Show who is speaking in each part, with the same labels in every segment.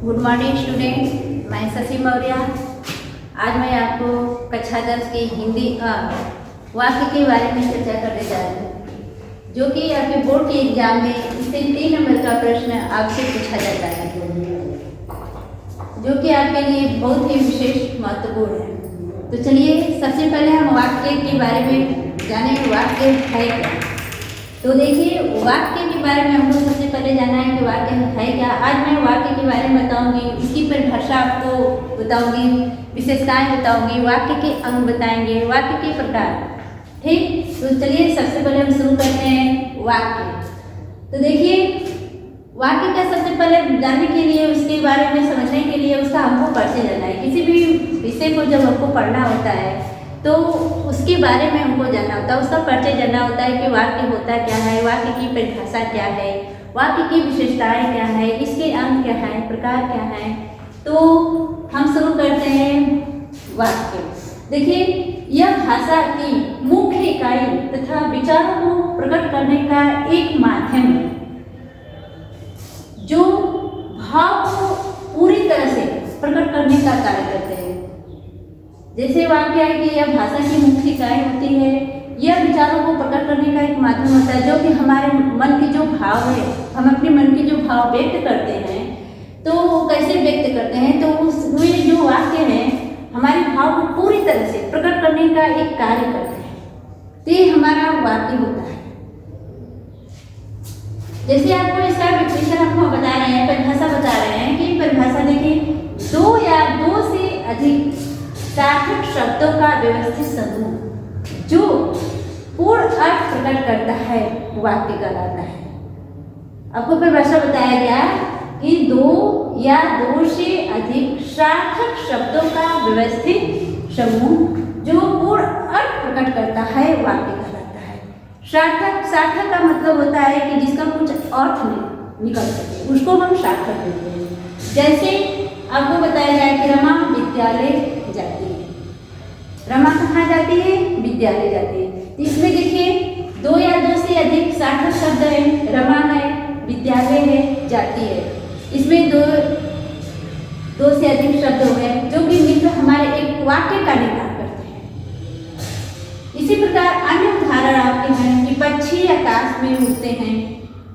Speaker 1: Good morning students, मैं शशि मौर्य। आज मैं आपको कक्षा 10 की हिंदी वाक्य के बारे में चर्चा करने जा रही हूँ, जो कि आपके बोर्ड के एग्जाम में इससे 3 नंबर का प्रश्न आपसे पूछा जाता है, जो कि आपके लिए बहुत ही विशेष महत्वपूर्ण है। तो चलिए सबसे पहले हम वाक्य के बारे में जाने, वाक्य है क्या। तो देखिए, वाक्य के बारे में हमको सबसे पहले जानना है कि वाक्य है क्या। आज मैं वाक्य के बारे में बताऊंगी, इसकी परिभाषा आपको बताऊंगी, विशेषताएं बताऊंगी, वाक्य के अंग बताएंगे, वाक्य के प्रकार। ठीक, तो चलिए सबसे पहले हम शुरू करते हैं वाक्य। तो देखिए, वाक्य का सबसे पहले जानने के लिए, उसके बारे में समझने के लिए उसका हमको परिचय जानना है। किसी भी विषय को जब हमको पढ़ना होता है तो उसके बारे में हमको जानना होता है, उसका परिचय जानना होता है कि वाक्य होता क्या है, वाक्य की परिभाषा क्या है, वाक्य की विशेषताएं क्या है, इसके अंग क्या है, प्रकार क्या है। तो हम शुरू करते हैं वाक्य। देखिए, यह भाषा की मुख्य इकाई तथा विचारों को प्रकट करने का एक माध्यम है, जो भाव को पूरी तरह से प्रकट करने का कार्य करते हैं। जैसे वाक्य है कि यह भाषा की मुख्य इकाई होती है, यह विचारों को प्रकट करने का एक माध्यम होता है, जो कि हमारे मन के जो भाव है, हम अपने मन के जो भाव व्यक्त करते हैं, तो कैसे व्यक्त करते हैं, तो उसमें जो वाक्य है हमारे भाव को पूरी तरह से प्रकट करने का एक कार्य करते हैं। तो ये हमारा वाक्य होता है। जैसे आपको इसका विश्लेषण आपको बता रहे हैं, परिभाषा बता रहे हैं कि परिभाषा देखिए, 2 या 2 से अधिक सार्थक शब्दों का व्यवस्थित समूह जो पूर्ण अर्थ प्रकट करता है, वाक्य कहलाता है। आपको परिभाषा बताया गया कि 2 या 2 से अधिक सार्थक शब्दों का व्यवस्थित समूह जो पूर्ण अर्थ प्रकट करता है, वाक्य कहलाता है। सार्थक का मतलब होता है कि जिसका कुछ अर्थ निकल सके, उसको हम सार्थक कहते हैं। जैसे आपको बताया गया कि रमा विद्यालय जाती है। रमा कहाँ जाती है? विद्यालय जाती है। तो इसमें देखिए, 2 या 2 से अधिक सार्थक शब्द है, रमा है, विद्यालय है, जाती है। इसमें 2 से अधिक शब्द हो गए, जो कि मिलकर हमारे एक वाक्य का निर्माण करते हैं। इसी प्रकार अन्य उदाहरण आपके हैं कि पक्षी आकाश में उड़ते हैं।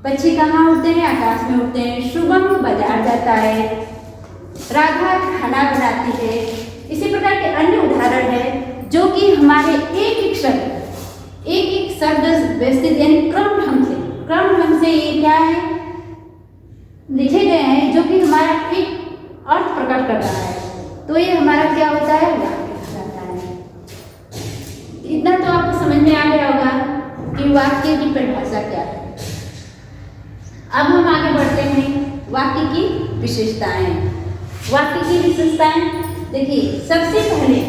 Speaker 1: पक्षी कहाँ उड़ते हैं? आकाश में उड़ते हैं। शुभम बाजार जाता है, राधा खाना बनाती है। इसी प्रकार के अन्य उदाहरण है, जो कि हमारे एक एक शब्द व्यवस्थित यानी क्रम ढंग से ये क्या है लिखे गए हैं, जो कि हमारा एक अर्थ प्रकट कर रहा है। तो ये हमारा क्या होता है? वाक्य कहलाता है। इतना तो आपको समझ में आ गया होगा कि वाक्य की परिभाषा क्या है। अब हम आगे बढ़ते हैं, वाक्य की विशेषताएं। वाक्य की विशेषताएं देखिए, सबसे पहले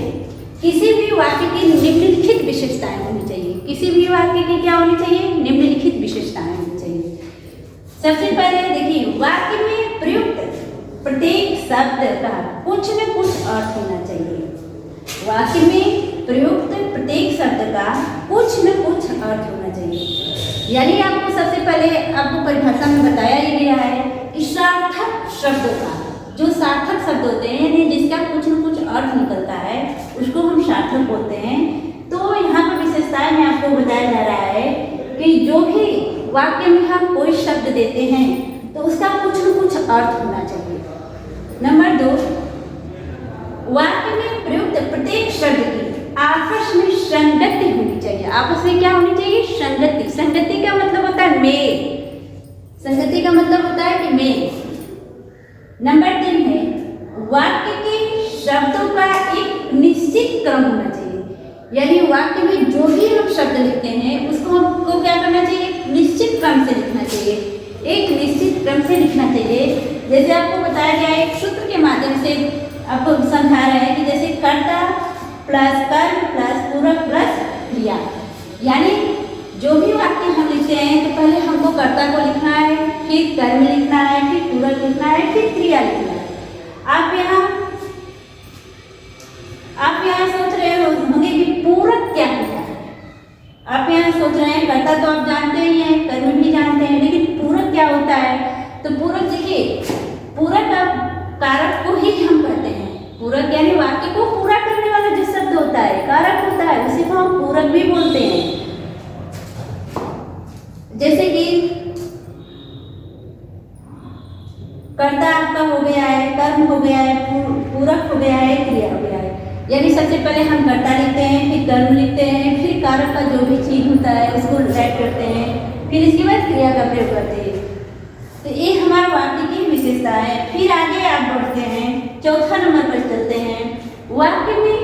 Speaker 1: किसी भी वाक्य की निम्नलिखित विशेषताएं होनी चाहिए। किसी भी वाक्य की क्या होनी चाहिए? निम्नलिखित विशेषताएं होनी चाहिए। सबसे पहले देखिए, वाक्य में प्रयुक्त प्रत्येक शब्द का कुछ न कुछ अर्थ होना चाहिए। वाक्य में प्रयुक्त प्रत्येक शब्द का कुछ न कुछ अर्थ होना चाहिए। यानी आपको सबसे पहले आपको परिभाषा में बताया ही गया है कि सार्थक शब्दों का, जो सार्थक शब्द होते हैं यानी जिसका कुछ न कुछ अर्थ निकलता है, उसको हम सार्थक बोलते हैं। तो यहाँ पर विशेषताएं में आपको बताया जा रहा है कि जो भी वाक्य में हम कोई शब्द देते हैं तो उसका कुछ न कुछ अर्थ होना चाहिए। नंबर 2, वाक्य में प्रयुक्त प्रत्येक शब्द की आपस में संगति होनी चाहिए। आपस में क्या होनी चाहिए? संगति। संगति का मतलब होता है मेल। संगति का मतलब होता है कि मेल। नंबर 3 है, वाक्य के शब्दों का एक निश्चित क्रम होना चाहिए। यानी वाक्य में जो भी हम शब्द लिखते हैं उसको हमको क्या करना चाहिए? निश्चित क्रम से लिखना चाहिए, एक निश्चित क्रम से लिखना चाहिए। जैसे आपको बताया गया है, एक सूत्र के माध्यम से आपको समझा रहा है कि जैसे कर्ता प्लस कर्म प्लस पूरक प्लस क्रिया। यानी जो भी वाक्य हम लिखते हैं तो पहले हमको कर्ता को लिखना है, फिर कर्म लिखना है, फिर पूरक लिखना है, फिर क्रिया लिखना है। आप यहाँ सोच रहे होंगे कि पूरक क्या होता है। आप यहाँ सोच रहे हैं, कर्ता तो आप जानते ही हैं, कर्म भी जानते हैं, लेकिन पूरक क्या होता है? तो पूरक देखिए, पूरक कारक को ही हम कहते हैं। पूरक यानी वाक्य को पूरा करने वाला जो शब्द होता है, कारक होता है, उसी को हम पूरक भी बोलते हैं। जैसे कि कर्ता आपका हो गया है, कर्म हो गया है, पूरक हो गया है, क्रिया हो गया है। यानी सबसे पहले हम कर्ता लिखते हैं, फिर कर्म लिखते हैं, फिर कारक का जो भी चीज होता है उसको राइट करते हैं, फिर इसके बाद क्रिया का प्रयोग करते हैं। तो ये हमारा वाक्य की विशेषता है। फिर आगे आप बढ़ते हैं, चौथा नंबर पर चलते हैं। वाक्य में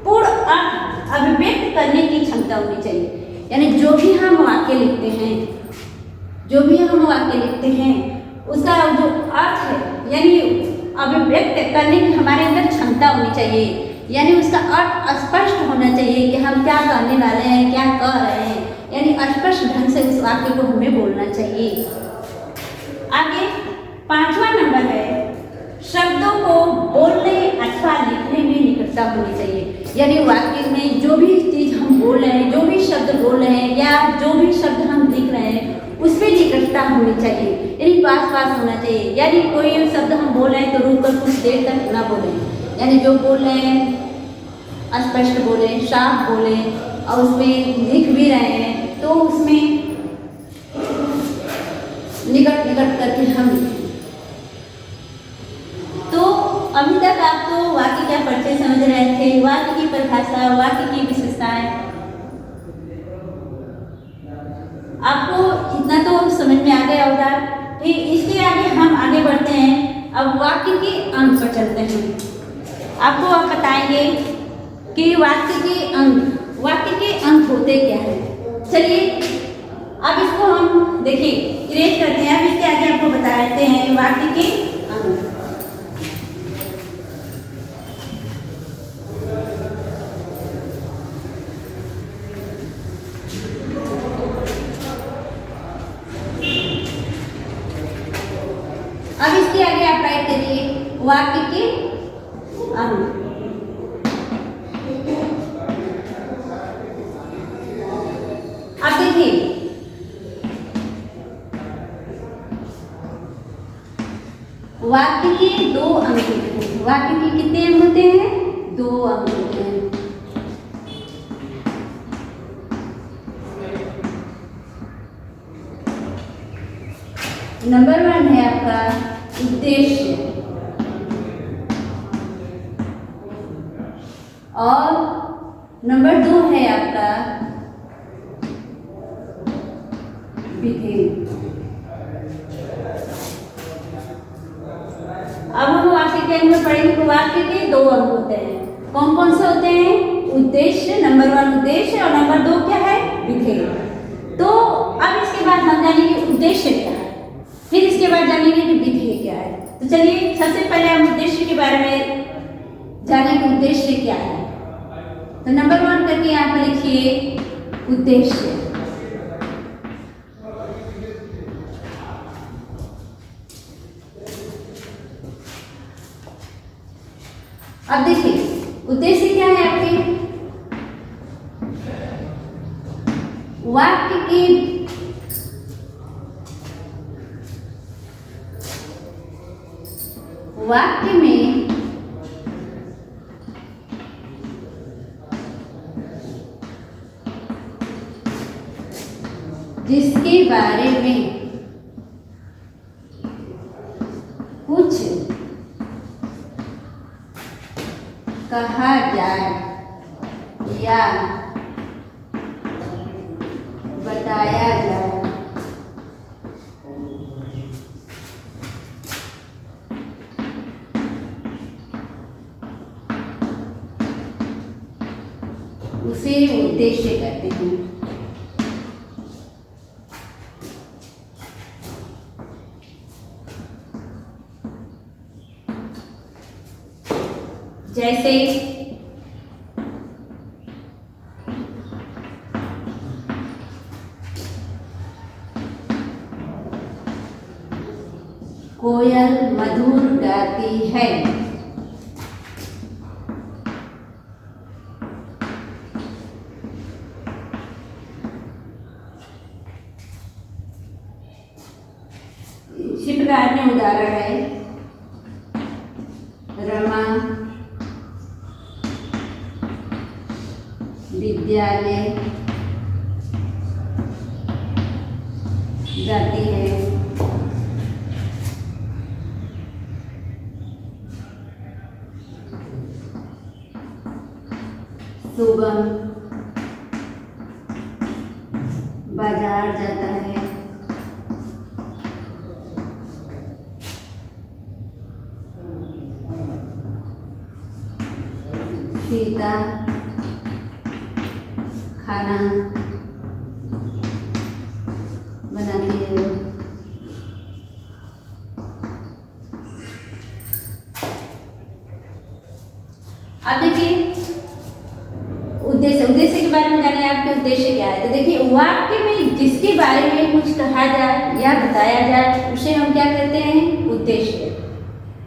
Speaker 1: पूर्ण अर्थ अभिव्यक्त करने की क्षमता होनी चाहिए। यानी जो भी हम वाक्य लिखते हैं, उसका जो अर्थ है यानी अभिव्यक्त करने की हमारे अंदर क्षमता होनी चाहिए। यानी उसका अर्थ स्पष्ट होना चाहिए कि हम क्या कहने वाले हैं, क्या कह रहे हैं। यानी स्पष्ट ढंग से उस वाक्य को हमें बोलना चाहिए। आगे 5वां नंबर है, शब्दों को बोलने अथवा लिखने में निकटता होनी चाहिए। यानी वाक्य में जो भी चीज हम बोल रहे हैं, जो भी शब्द बोल रहे हैं या जो भी शब्द हम लिख रहे हैं, उसमें निकटता होनी चाहिए। यानी पास पास होना चाहिए। यानी कोई शब्द हम बोल रहे हैं तो रुक कर कुछ देर तक ना बोलें। यानी जो बोल रहे हैं स्पष्ट बोले, साफ बोले, और उसमें लिख भी रहे हैं तो उसमें निकट करके हम लिखें। तो अभी तक आप तो वाक्य का परिचय समझ रहे थे, वाक्य की परिभाषा, वाक्य की विशेषताएं, आपको इतना तो समझ में आ गया होगा। फिर इसके आगे हम आगे बढ़ते हैं। अब वाक्य के अंग पर चलते हैं। आपको आप बताएंगे कि वाक्य के अंग होते क्या है। चलिए अब इसको हम देखिए इरेज करते हैं। अब इसके आगे आपको बताते हैं वाक्य के अंग। अब इसके आगे आप राइट करिए वाक्य के अंग। अब देखिए वाक्य के 2 अंग होते हैं। वाक्य के कितने अंग होते हैं? 2 अंग होते हैं। नंबर 1 है आपका उद्देश्य, और नंबर 2 है आपका विधेय। अब हम वाक्य के अंग में पढ़ेंगे तो वाक्य के 2 अंग होते हैं। कौन कौन से होते हैं? उद्देश्य, नंबर 1 उद्देश्य, और नंबर 2 क्या है? विधेय। तो अब इसके बाद हम जानेंगे उद्देश्य क्या है, फिर इसके बाद जानेंगे कि विधेय क्या है। तो चलिए सबसे पहले हम उद्देश्य के बारे में जानेंगे। उद्देश्य क्या है? तो नंबर 1 करके यहाँ पर लिखिए उद्देश्य। अब देखिए उद्देश्य क्या है आपके? वाक्य में जिसके बारे में कुछ कहा जाए या बताया जाए, उसे उद्देश्य कहते हैं। जैसे कोयल मधुर गाती है, इसी प्रकार में उदाहरण है। रमा विद्यालय जाती है। शुभम बाजार जाता है। सीता खाना बनाती है। अब देखिए उद्देश्य के बारे में जाने आपके उद्देश्य क्या है। तो देखिए वाक्य में जिसके बारे में कुछ कहा जाए या बताया जाए उसे हम क्या कहते हैं, उद्देश्य।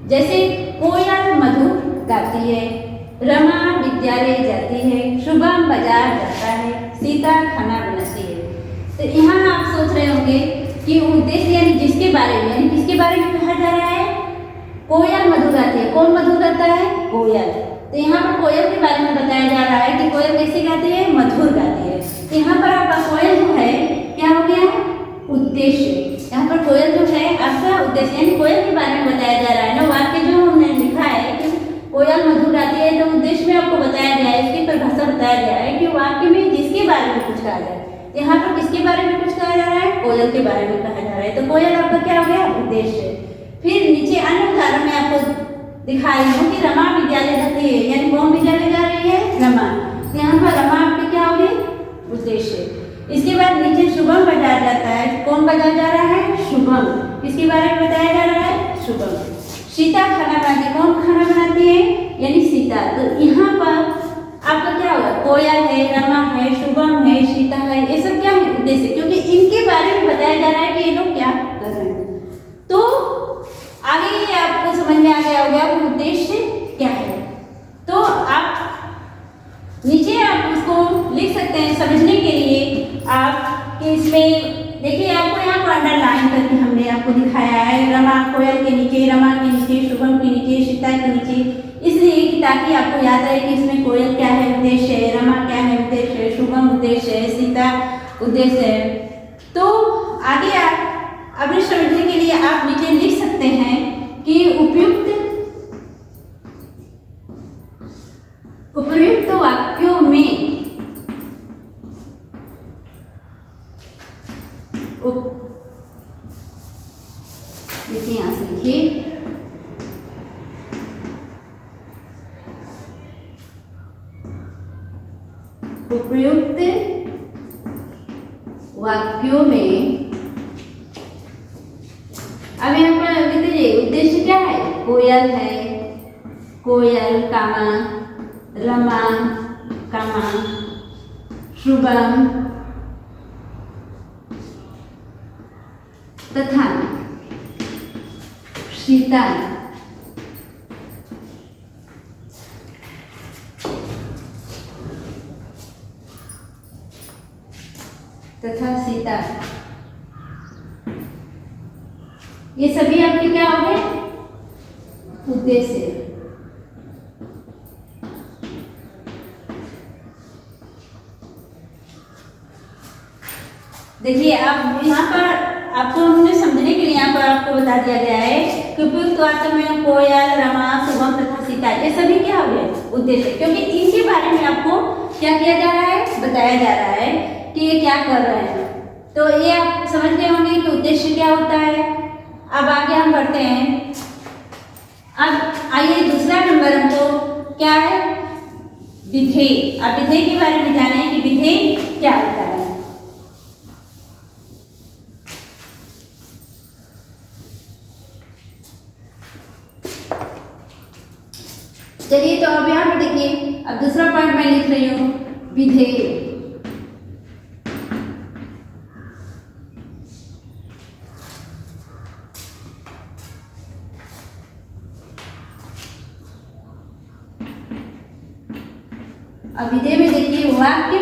Speaker 1: जैसे कोयल मधुर गाती है, रमा विद्यालय जाती है, शुभम बाजार जाता है, सीता खाना बनाती है। तो यहाँ आप सोच रहे होंगे कि उद्देश्य यानी जिसके बारे में, यानी किसके बारे में कहा जा रहा है, कोयल मधुर गाती है। कौन मधुर गाता है, कोयल। तो यहाँ पर कोयल के बारे में बताया जा रहा है कि कोयल कैसे गाती है, मधुर गाती है। तो यहाँ पर आपका कोयल जो है क्या हो गया है, उद्देश्य। यहाँ पर कोयल जो है आपका उद्देश्य, यानी कोयल के बारे में बताया जा रहा है ना। वाक्य जो हमने लिखा है कि कोयल मधुर गाती है, तो उद्देश्य में आपको बताया गया है, इसकी परिभाषा बताया गया है कि वाक्य में जिसके बारे में कुछ कहा जाए। यहाँ पर किसके बारे में कुछ कहा जा रहा है, कोयल के बारे में कहा जा रहा है। तो कोयल आपका क्या हो गया, उद्देश्य। फिर नीचे अन्य उदाहरण में आपको दिखाई हूँ कि रमा विद्यालय जाती है, यानी कौन विद्यालय जा रही है, रमा। तो यहाँ पर रमा आपके क्या हो गई, उद्देश्य। इसके बाद नीचे शुभम बाजार जाता है। कौन बाजार जा रहा है, शुभम। किसके बारे में बताया जा रहा है, शुभम। सीता खाना बनाती है। कौन खाना बनाती है, यानी सीता। तो यहाँ पर आपका क्या होगा, कोयल है, रमा है, शुभम है, सीता है, ये सब क्या है, उद्देश्य। क्योंकि इनके बारे में बताया जा रहा है कि ये लोग क्या कर रहे हैं। तो आगे ये आपको समझ में आ गया होगा कि उद्देश्य क्या है। तो आप नीचे आप उसको लिख सकते हैं समझने के लिए। आप कि इसमें देखिए आपको यहाँ पर अंडरलाइन करके हमने आपको दिखाया है, रमा कोयल के नीचे, रमा के नीचे, शुभम के नीचे, सीता के नीचे, इसलिए कि ताकि आपको याद रहे कि इसमें कोयल क्या है, उद्देश्य है, रमा क्या है, उद्देश्य है, शुभम उद्देश्य है, सीता उद्देश्य है। तो आगे आप अभी समझने के लिए आप नीचे लिख सकते हैं कि उपयुक्त वाक्यों में देखिए यहाँ से लिखिए, उपयुक्त वाक्यों में। अब यहाँ पर लिख दीजिए उद्देश्य क्या है, कोयल है, कोयल कामा, रमा कामा, शुभम तथा सीता ये सभी आपके क्या हो गए, उद्देश्य। देखिए अब यहाँ पर आपको हमने समझने के लिए यहाँ पर आपको बता दिया गया है कि उपयुक्त वाक्य में कोयल, रमा, शुभम तथा सीता ये सभी क्या हो गए, उद्देश्य। क्योंकि इनके बारे में आपको क्या किया जा रहा है, बताया जा रहा है कि ये क्या कर रहे हैं। तो ये आप समझ गए होंगे कि उद्देश्य क्या होता है। अब आगे हम बढ़ते हैं। अब आइए दूसरा नंबर हमको क्या है, विधेय। अब विधेय के बारे में जाने कि विधेय क्या होता है। चलिए तो अब यहाँ पर देखिए, अब दूसरा पॉइंट मैं लिख रही हूँ, विधेय। अब विधेय में देखिए वाक्य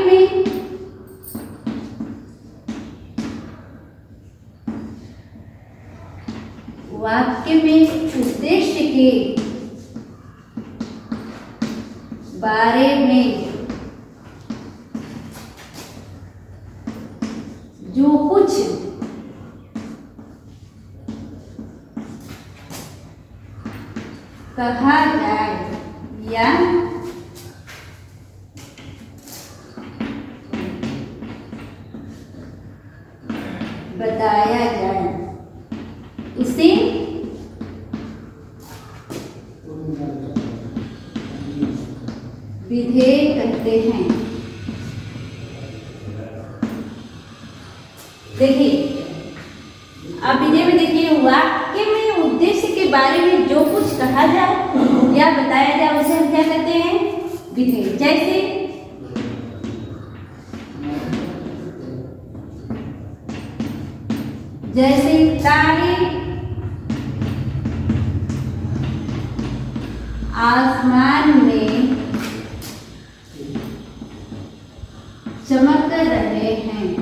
Speaker 1: में उद्देश्य के बारे में जो कुछ कहा जाए या बताया जाए उसे विधेय कहते हैं। देखिए अब विधेय में देखिए वाक्य में उद्देश्य के बारे में जो कुछ कहा जाए या बताया जाए उसे हम क्या कहते हैं? विधेय। जैसे तारे आसमान में चमक रहे हैं।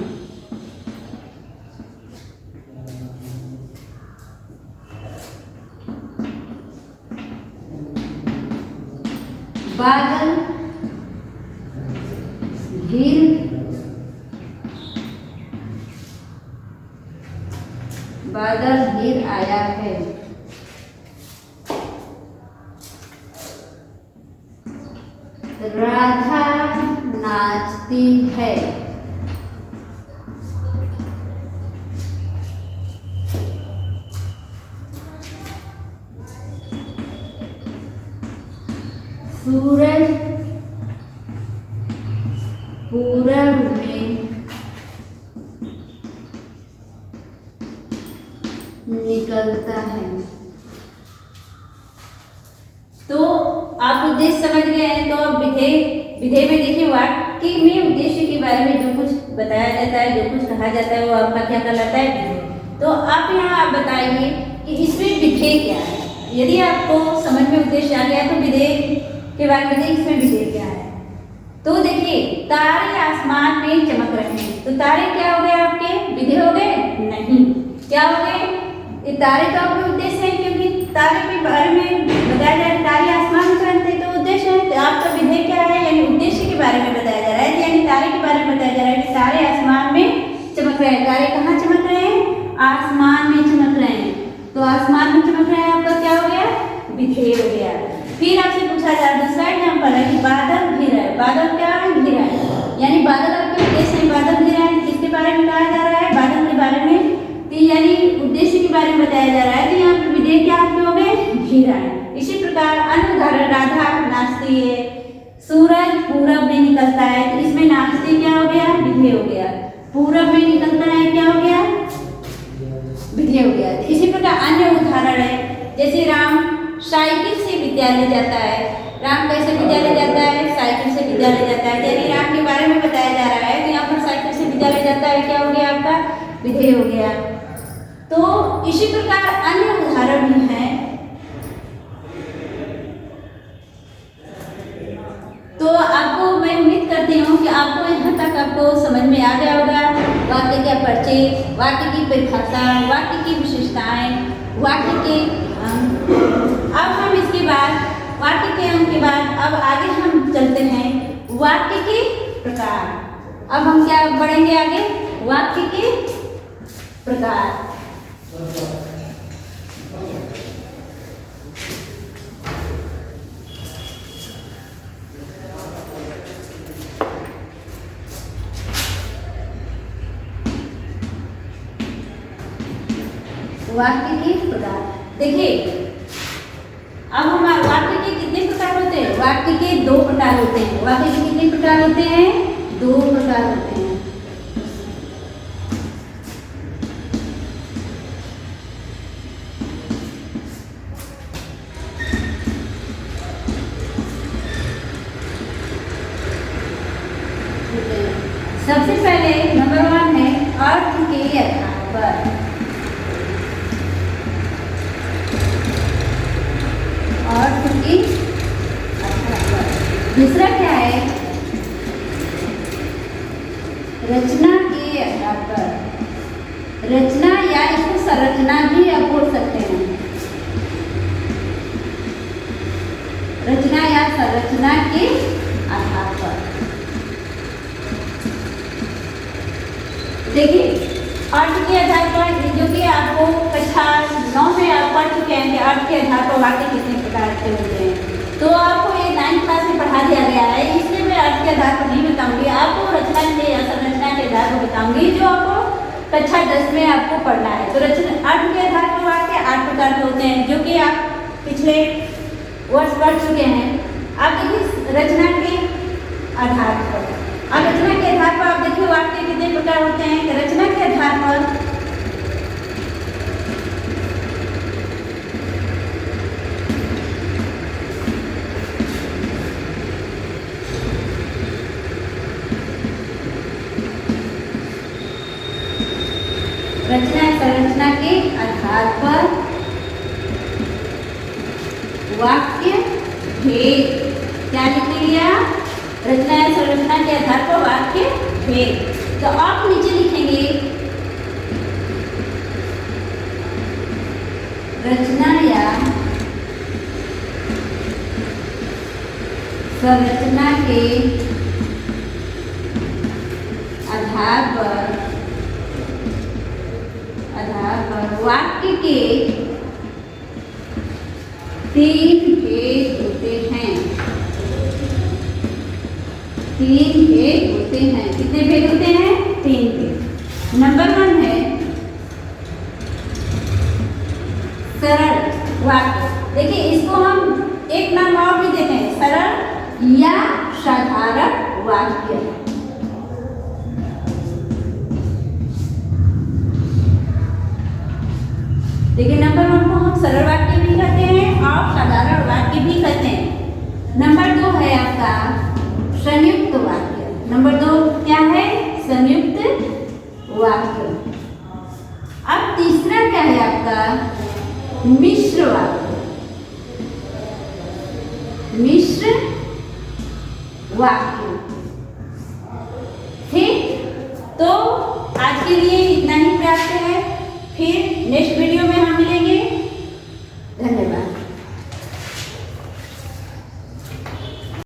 Speaker 1: बादल घिर आया है। राधा नाचती है। सूरज पूरब में निकलता है। तो आप उद्देश्य समझ गए हैं। तो अब विधेय में देखिए वाक्य में उद्देश्य के बारे में जो कुछ बताया जाता है, जो कुछ कहा जाता है, वो आपका क्या कहलाता है? विधेय। तो आप यहाँ आप बताइए कि इसमें विधेय क्या है। यदि आपको समझ में उद्देश्य आ गया तो विधेय के बारे में देखिए इसमें विधेय क्या है। तो देखिए तारे आसमान में चमक रहे हैं। तो तारे क्या हो गए आपके? विधेय हो गए? नहीं। क्या हो गए? ये तारे तो आपके उद्देश्य है, क्योंकि तारे के बारे में बताया जा रहा है। तारे आसमान में चमकते हैं तो उद्देश्य है। तो आपका विधेय क्या है? यानी उद्देश्य के बारे में बताया जा रहा है, यानी तारे के बारे में बताया जा रहा है कि तारे आसमान में चमक रहे हैं। तारे कहाँ चमक रहे हैं? आसमान में चमक रहे हैं। तो आसमान में चमक रहे हैं आपका क्या हो गया? विधेय हो गया। फिर आपसे पूछा जा रहा है दूसरा एग्जाम्पल है कि बादल घिरा है। बादल क्या है? घिरा है। यानी बादल आपके उद्देश्य है। बादल घिरा है, किसके बारे में कहा जा रहा है? बादल के बारे में। यानी उद्देश्य के बारे में बताया जा रहा है। तो यहाँ पर विधेय क्या आपके हो गए? घिरा है। इसी प्रकार अन्य उदाहरण, राधा नाचती है, सूरज पूरब में निकलता है। तो इसमें नाचती क्या हो गया? विधेय हो गया। पूरब में निकलता है क्या हो गया? विधेय हो गया। तो इसी प्रकार अन्य उदाहरण है, जैसे राम साइकिल से विद्यालय जाता है। राम कैसे विद्यालय जाता है? साइकिल से विद्यालय जाता है। यानी राम के बारे में बताया जा रहा है। तो यहाँ पर साइकिल से विद्यालय जाता है क्या हो गया आपका? विधेय हो गया। तो इसी प्रकार अन्य उदाहरण भी हैं। तो आपको मैं उम्मीद करती हूँ कि आपको यहाँ तक आपको समझ में आ गया होगा वाक्य का परिचय, वाक्य की परिभाषा, वाक्य की विशेषताएं, वाक्य के अंग। अब हम इसके बाद वाक्य के अंग के बाद अब आगे हम चलते हैं वाक्य के प्रकार। अब हम क्या बढ़ेंगे आगे? वाक्य के प्रकार। वाक्य के प्रकार देखिए, अब हम वाक्य के कितने प्रकार होते हैं? वाक्य के 2 प्रकार होते हैं। वाक्य के कितने प्रकार होते हैं? 2 प्रकार होते हैं। सबसे पहले नंबर 1 है अर्थ के आधार पर। अर्थ के आधार पर। दूसरा क्या है? रचना के आधार पर। रचना या इसको संरचना भी आप बोल सकते हैं। रचना या संरचना के आधार पर वाक्य कितने प्रकार के होते हैं। तो आपको ये 9th क्लास में पढ़ा दिया गया है, इसलिए मैं अर्थ के आधार पर नहीं बताऊंगी, आपको रचना के या संरचना के आधार पर बताऊंगी, जो आपको कक्षा 10 में आपको पढ़ना है। तो रचना अर्थ के आधार पर वाक्य 8 प्रकार के होते हैं, जो कि आप पिछले वर्ष पढ़ चुके हैं। आप देखिए रचना के आधार पर, अब रचना के आधार पर आप देखिए वाक्य कितने प्रकार होते हैं। कि रचना के आधार पर रचना संरचना के आधार पर वाक्य भेद, क्या लिख लिया? रचना या संरचना के आधार पर वाक्य भेद। तो आप नीचे लिखेंगे रचना या संरचना के आधार पर वाक्य के 3 भेद होते हैं। 3 भेद होते हैं। कितने भेद होते हैं? 3 भेद। नंबर 1 है सरल वाक्य। देखिए इसको हम एक नाम और भी देते हैं, सरल या साधारण वाक्य। देखिए नंबर 1 को हम सरल वाक्य भी कहते हैं और साधारण वाक्य भी कहते हैं। नंबर 2 है आपका संयुक्त वाक्य। नंबर 2 क्या है? संयुक्त वाक्य। अब तीसरा क्या है आपका? मिश्र वाक्य। मिश्र वाक्य। ठीक, तो आज के लिए इतना ही पर्याप्त है। फिर नेक्स्ट वीडियो में हम मिलेंगे।